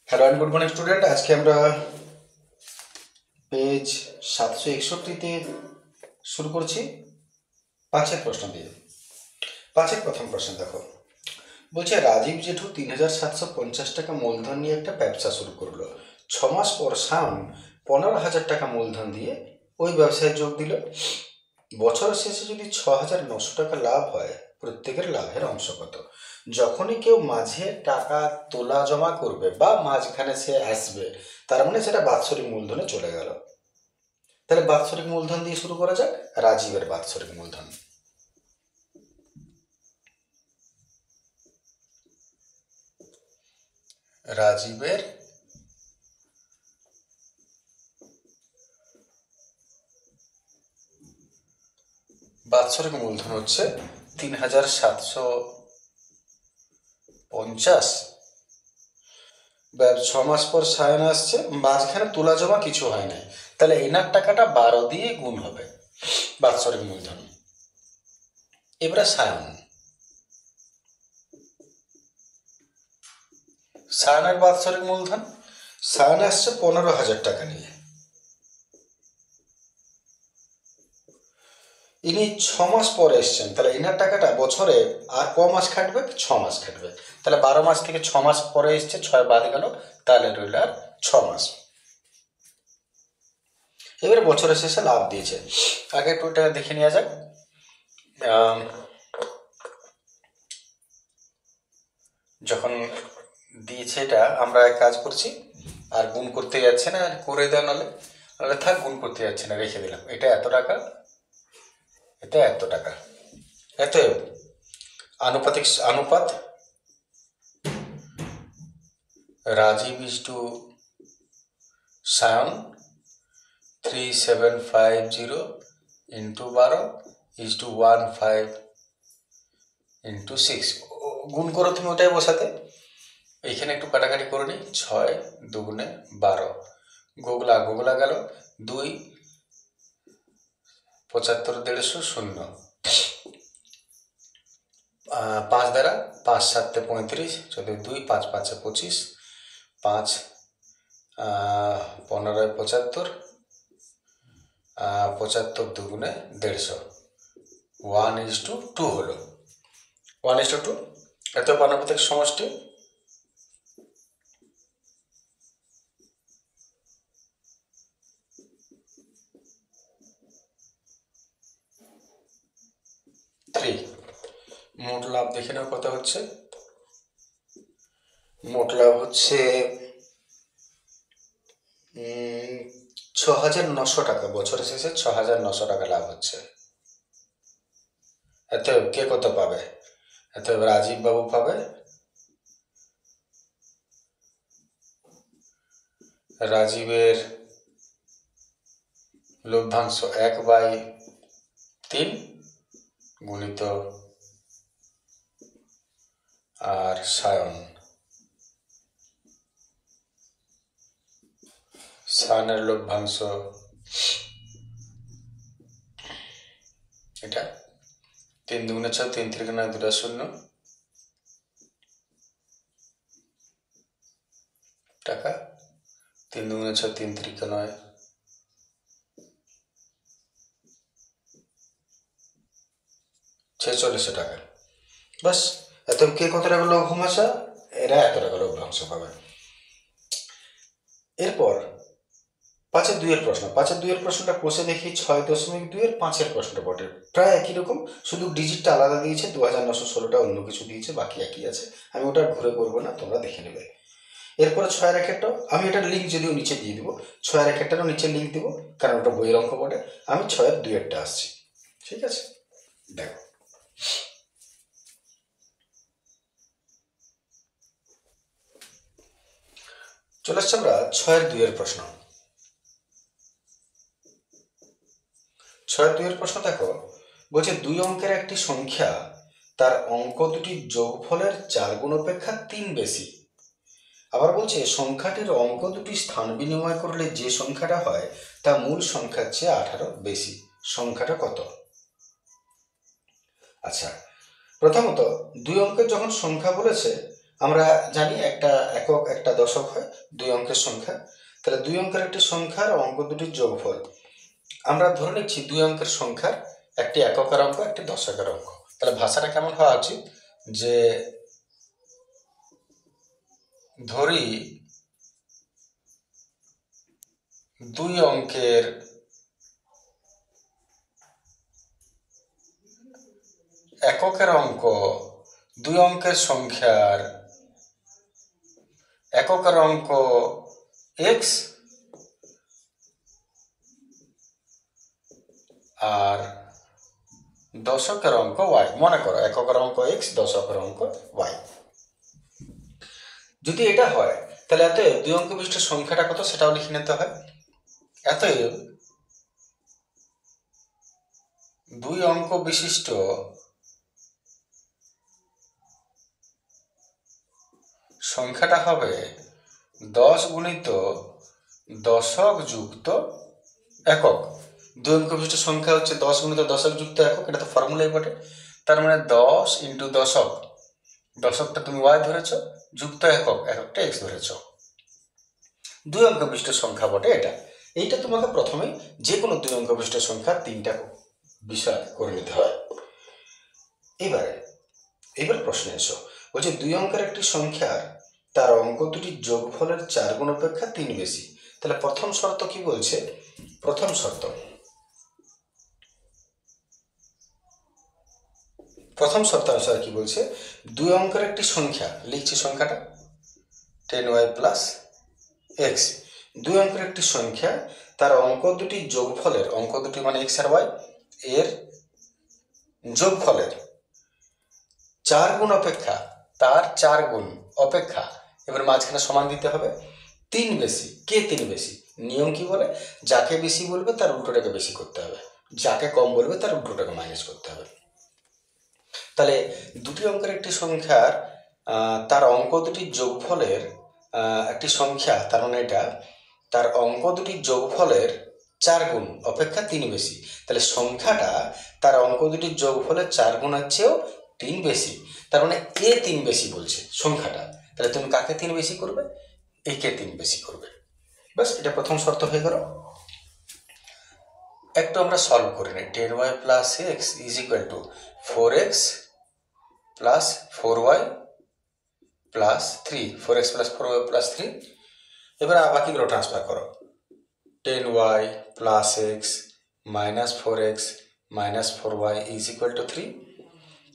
Hello and good morning student. আজকে আমরা page 761-তে শুরু করছি পাঁচের প্রশ্ন দিয়ে। পাঁচের প্রথম প্রশ্ন দেখো, বলছে রাজীব জেঠু 3,750 টাকা মূলধন নিয়ে একটা ব্যবসা শুরু করলো। 6 মাস পর সায়ন 15,000 টাকা মূলধন দিয়ে ওই ব্যবসায় যোগ দিল। বছরের শেষে যদি 6,900 টাকা লাভ হয়, প্রত্যেকের লাভের অংশ কত? যখনই কেউ মাঝে টাকা তোলা জমা করবে বা মাঝখানে সে আসবে, তার মানে সেটা বাৎসরিক মূলধনে চলে গেল। তাহলে বাৎসরিক মূলধন দিয়ে শুরু করা যাক। রাজীবের বাৎসরিক মূলধন, রাজীবের বাৎসরিক মূলধন হচ্ছে 3,750। 6 মাস পর সায়ন আসছে, মাঝখানে তোলা জমা কিছু হয় না, তাহলে এনার টাকাটা 12 দিয়ে গুণ হবে বাৎসরিক মূলধন। এবারে সায়নের বাৎসরিক মূলধন, সায়ন আসছে 15,000 টাকা নিয়ে। ইনি 6 মাস পরে এসছেন, তাহলে এনার টাকাটা বছরে আর ক মাস খাটবে? 6 মাস খাটবে। তাহলে 12 মাস থেকে 6 মাস পরে এসছে, 6 বাদ গেল, তাহলে রইল আর 6 মাস। এবারে বছরের শেষে লাভ দিয়েছে। আগে একটু এটা দেখে নেওয়া যাক। যখন দিয়েছে এটা, আমরা এক কাজ করছি, আর গুণ করতে যাচ্ছে না, করে দেওয়া নাহলে থাক, গুণ করতে যাচ্ছে না, রেখে দিলাম। এটা এত টাকা, এটা এত টাকা, এত অনুপাত Rajib is to Sayan 3750 into 12 is to 15 into 6। গুণ করো তুমি, ওটাই বসাতে। এইখানে একটু কাটাকাটি করে নিই। 6 দুগুণে 12, গোগলা গেল 2, 75 150 শূন্য, 5 দ্বারা 5 7 35, 14 2, 5 5 25, 5 15 75, 75 দুগুণে 150, 1:2 হলো। 1:2 এত পানপতিক সমষ্টি। মোট লাভ দেখে নাও কত হচ্ছে। মোট লাভ হচ্ছে 6,900 টাকা। বছরের শেষে 6,900 টাকা লাভ হচ্ছে। এত কে কত পাবে? এত রাজীব বাবু পাবে, রাজীবের লভ্যাংশ 1/3 গুণিত আর সায়নের লভ্যাংশ এটা 3 দুগুণে 6, 3 3 2 শূন্য টাকা, 3 দুগুণে 6, 3 3 9, 4600 টাকা। বাস, এত কে কত টাকা লভ্যাংশ? এরা এত টাকা লভ্যাংশ পাবে। এরপর 5-2 প্রশ্ন। 5-2 প্রশ্নটা কষে দেখি 6.2 5 প্রশ্নটা বটে, প্রায় একই রকম, শুধু ডিজিটটা আলাদা দিয়েছে। 2,916টা অন্য কিছু দিয়েছে, বাকি একই আছে। আমি ওটা ঘুরে করবো না, তোমরা দেখে নেবে। এরপরে 6 ক্ষেত্র, আমি এটার লিঙ্ক যদিও নিচে দিয়ে দেবো, 6 ক্ষেত্রেরও নিচে লিঙ্ক দেবো, কারণ ওটা বইয়ের অঙ্ক বটে। আমি 6-2 আসছি, ঠিক আছে? দেখো, চলে আসছে আমরা 6-2 প্রশ্ন। 6-2 প্রশ্ন দেখো, বলছে 2 অঙ্কের একটি সংখ্যা তার অঙ্ক দুটির যোগফলের 4 গুণ অপেক্ষা 3 বেশি। আবার বলছে সংখ্যাটির অঙ্ক দুটি স্থান বিনিময় করলে যে সংখ্যাটা হয় তা মূল সংখ্যার চেয়ে 18 বেশি। সংখ্যাটা কত? আচ্ছা, প্রথমত 2 অঙ্কের যখন সংখ্যা বলেছে, আমরা জানি একটা একক একটা দশক হয়, 2 অঙ্কের সংখ্যা। তাহলে 2 অঙ্কের একটি সংখ্যার অঙ্ক দুটির যোগফল। আমরা ধরে নিচ্ছি 2 অঙ্কের সংখ্যার একটি এককের অঙ্ক একটি দশকের অঙ্ক। তাহলে ভাষাটা কেমন হওয়া উচিত, যে ধরি 2 অঙ্কের এককের অঙ্ক 2 অঙ্কের সংখ্যার এককের অঙ্ক x আর দশকের অঙ্ক y। মনে করো এককের অঙ্ক x, দশকের অঙ্ক y। যদি এটা হয় তাহলে অতএব 2 অঙ্ক বিশিষ্ট সংখ্যাটা কত সেটাও লিখে নিতে হয়। অতএব 2 অঙ্ক বিশিষ্ট সংখ্যাটা হবে 10 গুণিত দশক যুক্ত একক। 2 অঙ্ক বিশিষ্ট সংখ্যা হচ্ছে 10 গুণিত দশক যুক্ত একক, এটা তো ফর্মুলাই বটে। তার মানে 10 ইন্টু দশক, দশকটা তুমি y ধরেছ, যুক্ত একক, এককটা x ধরেছ। 2 অঙ্ক বিশিষ্ট সংখ্যা বটে এটা। এইটা তোমাকে প্রথমে যে কোনো 2 অঙ্ক বিশিষ্ট সংখ্যা 3টা বিষয় করে নিতে হয়। এবার প্রশ্নে এসো। বলছে 2 অঙ্কের একটি সংখ্যার তার অঙ্ক দুটির যোগফলের 4 গুণ অপেক্ষা 3 বেশি। তাহলে প্রথম শর্ত কি বলছে? প্রথম শর্ত অনুসারে কি বলছে, 2 অঙ্কের একটি সংখ্যা, লিখছি সংখ্যাটা 10y প্লাস x। 2 অঙ্কের একটি সংখ্যা তার অঙ্ক দুটির যোগফলের, অঙ্ক দুটি মানে x আর y, এর যোগফলের 4 গুণ অপেক্ষা, তার 4 গুণ অপেক্ষা, এবার মাঝখানে সমান দিতে হবে 3 বেশি। কে 3 বেশি? নিয়ম কি বলে, যাকে বেশি বলবে তার উল্টোটাকে বেশি করতে হবে, যাকে কম বলবে তার উল্টোটাকে মাইনাস করতে হবে। তাহলে দুটি অঙ্কের একটি সংখ্যার তার অঙ্ক দুটির যোগফলের একটি সংখ্যা, তার মানে এটা তার অঙ্ক দুটির যোগফলের 4 গুণ অপেক্ষা 3 বেশি। তাহলে সংখ্যাটা তার অঙ্ক দুটির যোগফলের 4 গুণের চেয়েও 3 বেশি। তার মানে এ 3 বেশি বলছে সংখ্যাটা। তাহলে তুমি কাকে 3 বেশি করবে? একে 3 বেশি করবে। বাস, এটা প্রথম শর্ত হয়ে গেল। একটু আমরা সলভ করে নিই। 10y plus x is equal to 4x plus 4y plus 3, 4x plus 4y plus 3। এবার বাকিগুলো ট্রান্সফার করো। 10y plus x minus 4x minus 4y is equal to 3।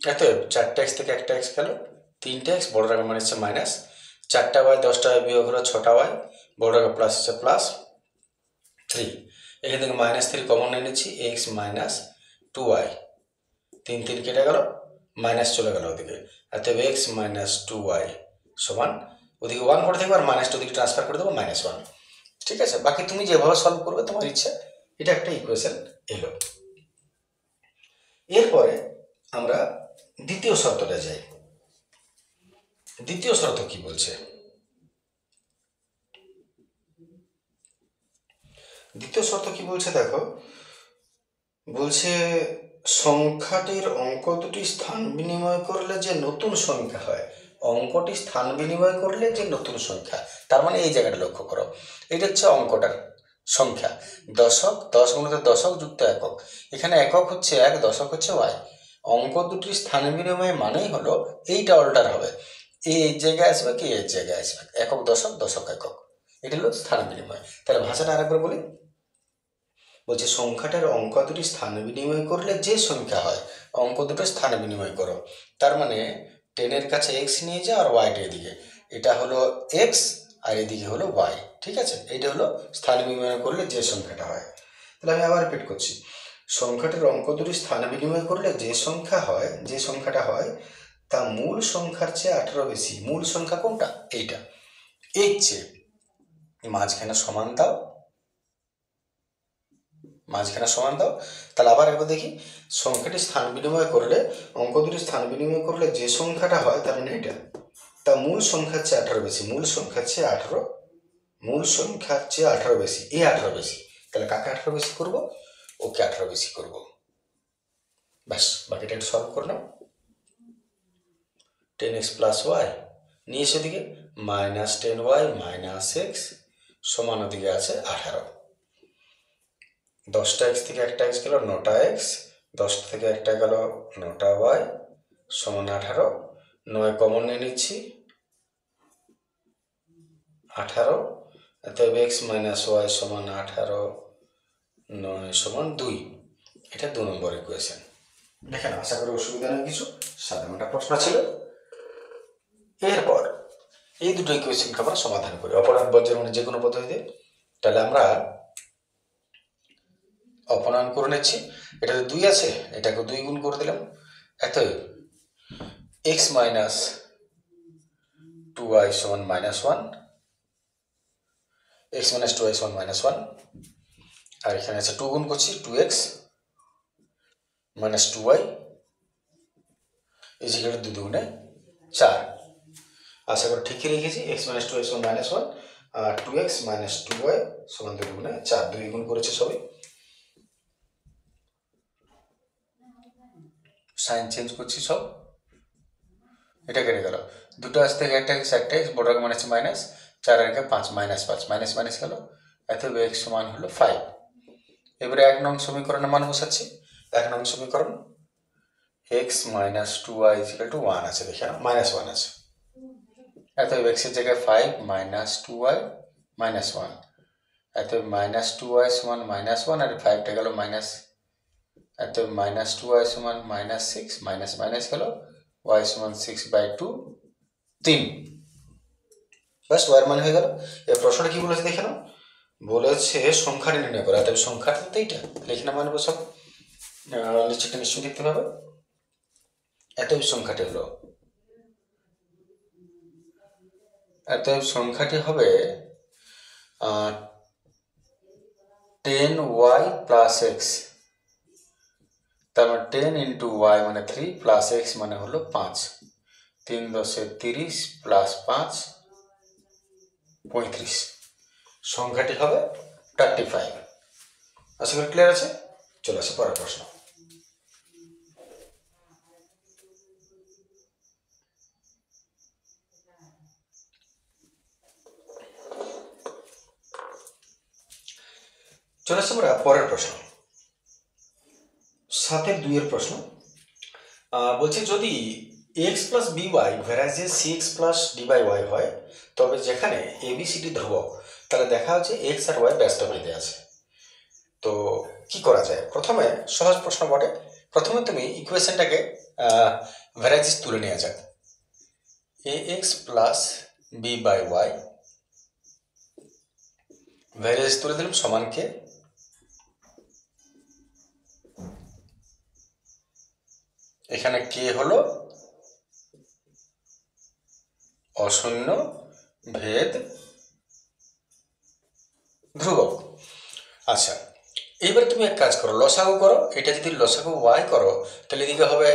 অতএব 4টা এক্স থেকে একটা এক্স গেল, 3টা এক্স, বড় রাখা মানে হচ্ছে মাইনাস, 4টা y 10টা y বিয়োগ হলো 6টা y, বড় রাখা প্লাস হচ্ছে প্লাস 3। এখান থেকে মাইনাস 3 কমন নিয়ে নিচ্ছি, এক্স মাইনাস 2y, 3 3 কেটে গেল, মাইনাস চলে গেল ওদিকে। অতএব এক্স মাইনাস 2y সমান, ওদিকে 1 করে থাকবে আর মাইনাসটা ওদিকে ট্রান্সফার করে দেবো, -1। ঠিক আছে, বাকি তুমি যেভাবে সলভ করবে তোমার ইচ্ছা। এটা একটা ইকুয়েশন এলো। এরপরে আমরা দ্বিতীয় শর্তটা যাই। দ্বিতীয় শর্ত কি বলছে? দ্বিতীয় শর্ত কি বলছে দেখো, বলছে সংখ্যাটির অঙ্ক দুটি স্থান বিনিময় করলে যে নতুন সংখ্যা হয়, অঙ্কটি স্থান বিনিময় করলে যে নতুন সংখ্যা। তার মানে এই জায়গাটা লক্ষ্য করো, এটা হচ্ছে অঙ্কটার সংখ্যা, দশক, 10 গুণিত দশক যুক্ত একক। এখানে একক হচ্ছে 1, দশক হচ্ছে y। অঙ্ক দুটির স্থান বিনিময় মানেই হলো এইটা অল্টার হবে, এই জায়গায় আসবে কি এই জায়গায় আসবে, একক দশক, দশক একক, এটা হলো স্থান বিনিময়। তাহলে ভাষাটা আরেকবার বলি। বলছে সংখ্যাটার অঙ্ক দুটি স্থান বিনিময় করলে যে সংখ্যা হয়, অঙ্ক দুটো স্থান বিনিময় করো। তার মানে 10-এর কাছে এক্স নিয়ে যাও আর ওয়াইটা এদিকে, এটা হলো এক্স আর এদিকে হলো ওয়াই। ঠিক আছে, এইটা হলো স্থান বিনিময় করলে যে সংখ্যাটা হয়। তাহলে আমি আবার রিপিট করছি, সংখ্যাটার অঙ্ক দুটি স্থান বিনিময় করলে যে সংখ্যাটা হয় তা মূল সংখ্যার চেয়ে 18 বেশি। মূল সংখ্যা কোনটা? এইটা, এর চেয়ে। মাঝখানে সমান দাও, তাহলে আবার একবার দেখি, সংখ্যাটি স্থান বিনিময় করলে, অঙ্ক দুটি স্থান বিনিময় করলে যে সংখ্যাটা হয়, তার মানে এটা, তা মূল সংখ্যার চেয়ে 18 বেশি। মূল সংখ্যার চেয়ে 18 বেশি, এ 18 বেশি। তাহলে কাকে 18 বেশি করব? ওকে 18 বেশি করব। ব্যাস, বাকিটা একটু সলভ করে নাও। 10x প্লাস ওয়াই, নিয়ে এসে দিকে -10y - x সমান ওদিকে আছে 18। 10টা x থেকে একটা x গেল 9টা x, 10 থেকে একটা গেল 9টা y সমান 18। 9 কমন নিয়ে নিচ্ছি 18, অতএব x - y সমান 18, 9 সমান 2। এটা 2 নম্বর ইকুয়েশন। দেখেন আশা করি অসুবিধা নেই কিছু, সাধারণ একটা প্রশ্ন ছিল। এরপর এই দুটো ইকুয়েশনকে আমরা সমাধান করি অপরাধ বজ্রগণের যে কোনো পদ্ধতিতে। তাহলে আমরা অপনয়ন করে নিচ্ছি। এটাতে 2 আছে, এটাকে 2 গুণ করে দিলাম। অতএব x - 2y সমান -1, x - 2y সমান -1। আর এখানে আছে 2 গুণ করছি 2x - 2y is equal to 2 দুগুণে 4। আশা করি ঠিকই রেখেছি। x - 2y সমান -1 আর 2x - 2y সমান 2 দুগুণে 4, 2 গুণ করেছে সবই। সাইন চেঞ্জ করছি সব। এটা কেটে গেল, দুটো আজ থেকে একটা x বড় মানে হচ্ছে মাইনাস, 4 আর 5 -5 মাইনাস মাইনাস গেল। অতএব x সমান হলো 5। এবারে 1 নং সমীকরণে মান বসাচ্ছি। 1 নং সমীকরণ x - 2y = 1 আছে, দেখে -1 আছে। অতএব x এর জায়গায় 5 - 2y - 1। অতএব -2y সমান -1 আর 5টা গেল মাইনাস। অতএব -2y সমান -6, মাইনাস মাইনাস গেল, y সমান 6/2, 3। বাস y এর মান হয়ে গেল। এই প্রশ্নটা কি বলেছে দেখে নাও, বলেছে সংখ্যাটি নির্ণয় করা। অতএব সংখ্যাটা তো এইটা লিখে না মানবো সব, নিশ্চয়টা নিশ্চয়ই দেখতে পাবে। অতএব সংখ্যাটি হলো, অতএব সংখ্যাটি হবে 10y + x। তার মানে 10 × y মানে 3 + x মানে হলো 5। 3 × 10 = 30 + 5 = 35। সংখ্যাটি হবে 35। আশা করি ক্লিয়ার আছে। চলে আসে পরের প্রশ্ন। চলে আসছে আমরা পরের প্রশ্ন, 7-এর 2-এর প্রশ্ন। বলছে যদি x + by ভ্যারাইজে cx + d/y হয়, তবে যেখানে abcd ধ্রুবক, তাহলে দেখা হচ্ছে x আর y ব্যস্তভেদে আছে। তো কি করা যায়? প্রথমে সহজ প্রশ্ন বটে, প্রথমে তুমি ইকুয়েশনটাকে ভ্যারাইজিস তুলে নেওয়া যাক। ax + b/y ভ্যারাইজিস তুলে দিলাম সমান কে, এখানে কে হলো অশূন্য ভেদ ধ্রুবক। আচ্ছা, এইবার তুমি এক কাজ করো, লসাগু করো। এটা যদি লসাগু y করো তাহলে এদিকে হবে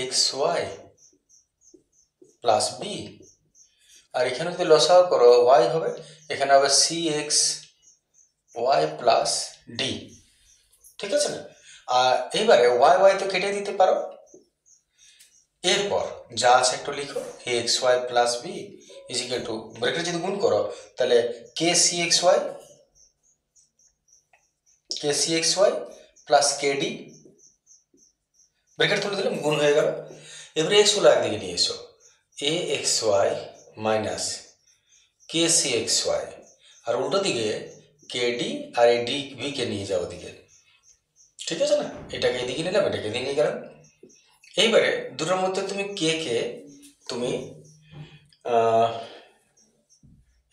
axy + b, আর এখানে যদি লসাগু করো y হবে, এখানে হবে cxy + d। ঠিক আছে না? আর এইবারে y তো কেটে দিতে পারো। এরপর যা আছে একটু লিখো, axy + b = ব্র্যাকেটে যদি গুণ করো তাহলে kcxy + kd, ব্র্যাকেট তুলে দিলাম, গুণ হয়ে গেল। এবারে x গুলো একদিকে নিয়ে এসো, axy - kcxy, আর উল্টো দিকে kd আর এই dv কে নিয়ে যাও ওদিকে। ঠিক আছে না? এটাকে এদিকে নিলাম, এটাকে এদিকে নিয়ে গেলাম। এইবারে দুটোর মধ্যে তুমি কে তুমি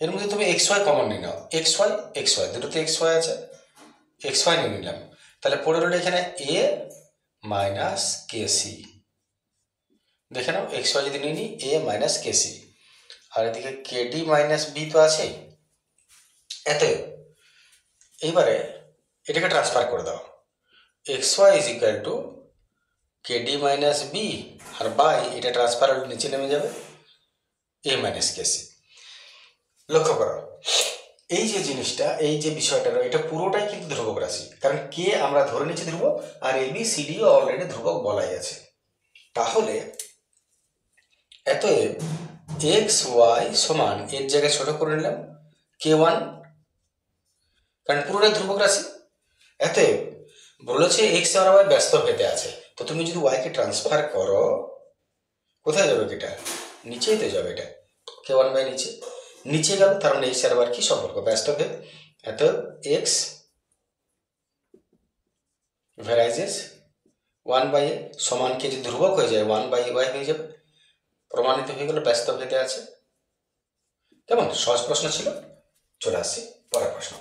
এর মধ্যে তুমি xy কমন নিয়ে নাও, xy দুটোতে xy আছে, xy নিয়ে নিলাম। তাহলে পড়ে রইল এখানে a - kc। দেখে নাও xy যদি নিয়ে নিই a - kc, আর এদিকে kd - b তো আছে। এতে এইবারে এটাকে ট্রান্সফার করে দাও, xy = kd - b, R by এটা ট্রান্সফার হলে নিচে নেমে যাবে a - kc। লক্ষ্য করো এই যে জিনিসটা, এই যে বিষয়টা, এটা পুরোটাই কিন্তু ধ্রুবক রাশি, কারণ কে আমরা ধরে নিচ্ছি ধ্রুবক, আর ABCDও অলরেডি ধ্রুবক বলাই আছে। তাহলে এতএব এক্স ওয়াই সমান এর জায়গায় ছোট করে নিলাম k1, কারণ পুরোটাই ধ্রুবক রাশি। এতএব বলেছে এক্স আর ওয়াই ব্যস্ত ভেদে আছে, তো তুমি যদি ওয়াইকে ট্রান্সফার করো কোথায় যাবে এটা? নিচেই তো যাবে, এটা k1 বাই নিচে নিচে গেল, তার মানে এক্স আর ওয়াই কি সম্পর্ক? ব্যস্ত ভেদ। অতএব এক্স ভ্যারাইজেস 1/a সমান কে যদি ধ্রুবক হয়ে যায় 1/y হয়ে যাবে, প্রমাণিত হয়ে গেল ব্যস্ত ভেদে আছে। কেমন সহজ প্রশ্ন ছিল। চলে আসছি পরের প্রশ্ন।